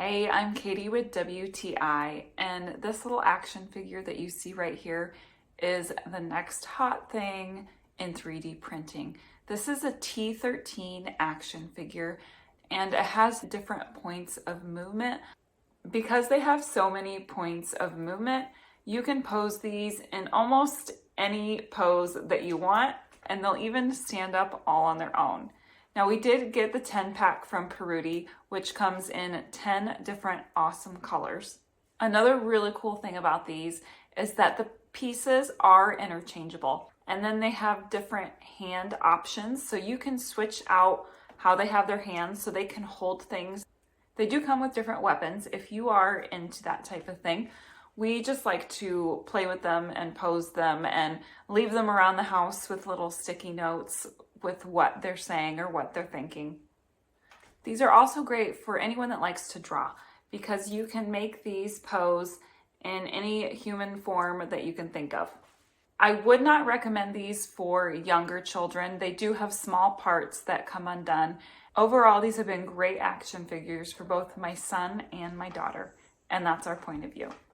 Hey, I'm Katie with WTI, and this little action figure that you see right here is the next hot thing in 3D printing. This is a T13 action figure, and it has different points of movement. Because they have so many points of movement, you can pose these in almost any pose that you want, and they'll even stand up all on their own. Now, we did get the 10 pack from Peruti, which comes in 10 different awesome colors. Another really cool thing about these is that the pieces are interchangeable, and then they have different hand options, so you can switch out how they have their hands so they can hold things. They do come with different weapons if you are into that type of thing. We just like to play with them and pose them and leave them around the house with little sticky notes with what they're saying or what they're thinking. These are also great for anyone that likes to draw because you can make these pose in any human form that you can think of. I would not recommend these for younger children. They do have small parts that come undone. Overall, these have been great action figures for both my son and my daughter, and that's our point of view.